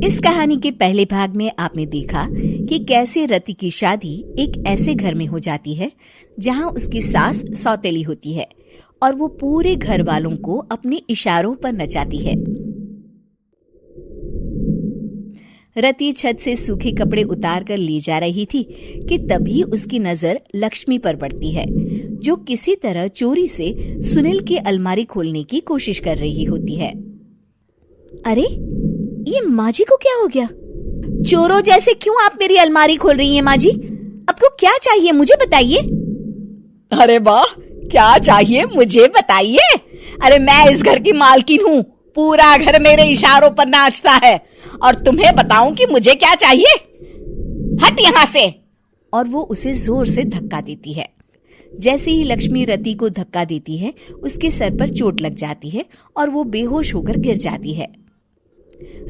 इस कहानी के पहले भाग में आपने देखा कि कैसे रति की शादी एक ऐसे घर में हो जाती है जहां उसकी सास सौतेली होती है और वो पूरे घर वालों को अपने इशारों पर नचाती है। रति छत से सूखे कपड़े उतार कर ले जा रही थी कि तभी उसकी नजर लक्ष्मी पर पड़ती है, जो किसी तरह चोरी से सुनील की अलमारी खोलने की कोशिश कर रही होती है। अरे, ये माँ जी को क्या हो गया? चोरों जैसे क्यों आप मेरी अलमारी खोल रही हैं माँ जी? आपको क्या चाहिए मुझे बताइए। अरे वाह, क्या चाहिए मुझे बताइए। अरे मैं इस घर की मालकिन हूँ, पूरा घर मेरे इशारों पर नाचता है और तुम्हें बताऊं कि मुझे क्या चाहिए? हट यहाँ से। और वो उसे जोर से धक्का देती है। जैसे ही लक्ष्मी रति को धक्का देती है, उसके सर पर चोट लग जाती है और वो बेहोश होकर गिर जाती है।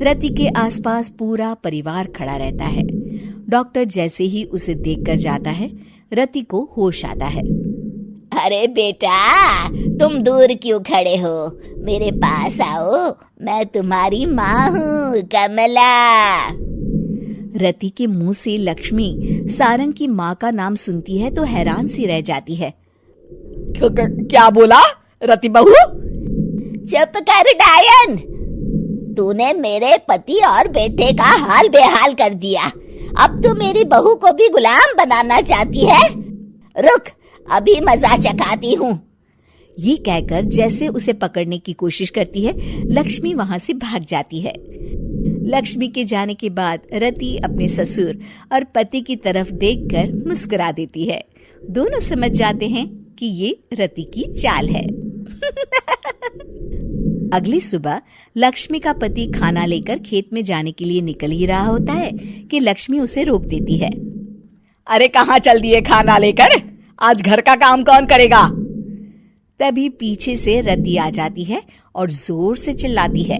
रति के आसपास पूरा परिवार खड़ा रहता है। डॉक्टर जैसे ही उसे देखकर जाता है, रति को होश आता है। अरे बेटा, तुम दूर क्यों खड़े हो? मेरे पास आओ, मैं तुम्हारी माँ हूँ, कमला। रति के मुंह से लक्ष्मी सारंग की माँ का नाम सुनती है तो हैरान सी रह जाती है। क्या बोला रति बहू? चुप कर डायन, तूने मेरे पति और बेटे का हाल बेहाल कर दिया। अब तू मेरी बहू को भी गुलाम बनाना चाहती है? रुक, अभी मजा चखाती हूँ। ये कहकर जैसे उसे पकड़ने की कोशिश करती है, लक्ष्मी वहां से भाग जाती है। लक्ष्मी के जाने के बाद रति अपने ससुर और पति की तरफ देखकर मुस्कुरा देती है। दोनों समझ जाते हैं कि ये रति की चाल है। अगली सुबह लक्ष्मी का पति खाना लेकर खेत में जाने के लिए निकल ही रहा होता है कि लक्ष्मी उसे रोक देती है। अरे कहाँ चल दिए खाना लेकर? आज घर का काम कौन करेगा? तभी पीछे से रति आ जाती है और जोर से चिल्लाती है।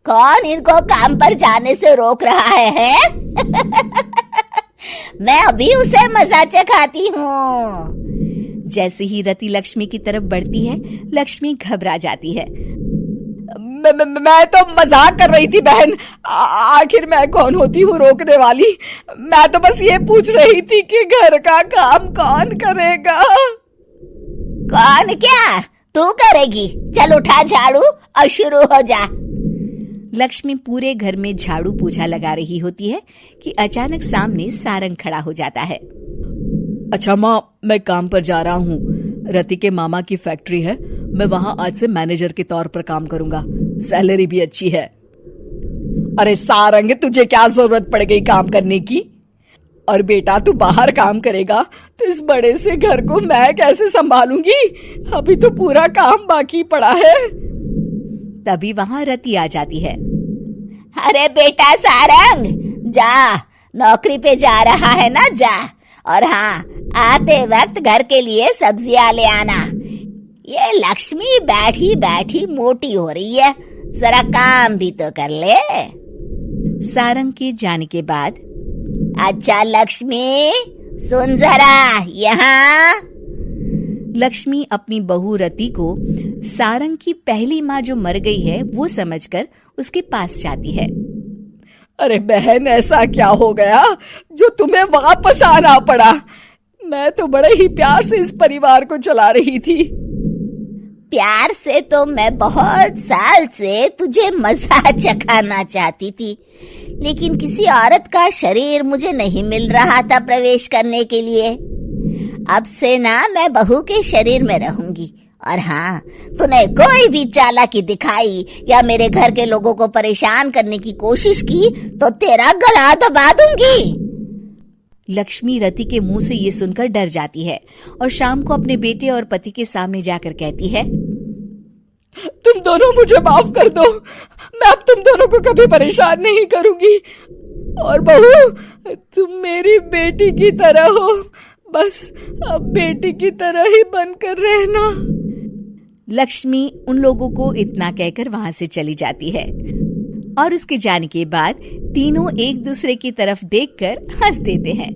कौन इनको काम पर जाने से रोक रहा है? मैं अभी उसे मजा चखाती हूँ। जैसे ही रति लक्ष्मी की तरफ बढ़ती है, लक्ष्मी घबरा जाती है। मैं तो मजाक कर रही थी बहन। आखिर मैं कौन होती हूँ रोकने वाली? मैं तो बस ये पूछ रही थी कि घर का काम कौन करेगा? कौन क्या? तू करेगी। चल उठा झाड़ू और शुरू हो जा। लक्ष्मी पूरे घर में झाड़ू पोछा लगा रही होती है कि अचानक सामने सारंग खड़ा हो जाता है। अच्छा माँ, मैं काम पर जा रहा हूँ। रति के मामा की फैक्ट्री है, मैं वहाँ आज से मैनेजर के तौर पर काम करूंगा। सैलरी भी अच्छी है। अरे सारंग, तुझे क्या जरूरत पड़ गई काम करने की? और बेटा तू बाहर काम करेगा तो इस बड़े से घर को मैं कैसे संभालूंगी? अभी तो पूरा काम बाकी पड़ा है। तभी वहाँ रति आ जाती है। अरे बेटा सारंग, जा, नौकरी पे जा रहा है ना, जा। और हाँ, आते वक्त घर के लिए सब्जियां ले आना। ये लक्ष्मी बैठी बैठी मोटी हो रही है, जरा काम भी तो कर ले। सारंग के जाने के बाद, अच्छा लक्ष्मी, सुन जरा यहाँ। लक्ष्मी अपनी बहू रति को सारंग की पहली माँ जो मर गई है वो समझकर उसके पास जाती है। अरे बहन, ऐसा क्या हो गया जो तुम्हें वापस आना पड़ा? मैं तो बड़े ही प्यार से इस परिवार को चला रही थी। प्यार से तो मैं बहुत साल से तुझे मजा चखाना चाहती थी, लेकिन किसी औरत का शरीर मुझे नहीं मिल रहा था प्रवेश करने के लिए। अब से ना मैं बहू के शरीर में रहूंगी। और हाँ, तूने कोई भी चालाकी दिखाई या मेरे घर के लोगों को परेशान करने की कोशिश की तो तेरा गला दबा दूंगी। लक्ष्मी रति के मुंह से ये सुनकर डर जाती है और शाम को अपने बेटे और पति के सामने जाकर कहती है, तुम दोनों मुझे माफ कर दो। मैं अब तुम दोनों को कभी परेशान नहीं करूंगी। और बहू, तुम मेरी बेटी की तरह हो, बस अब बेटी की तरह ही बनकर रहना। लक्ष्मी उन लोगों को इतना कहकर वहां से चली जाती है और उसके जाने के बाद तीनों एक दूसरे की तरफ देखकर हंस देते हैं।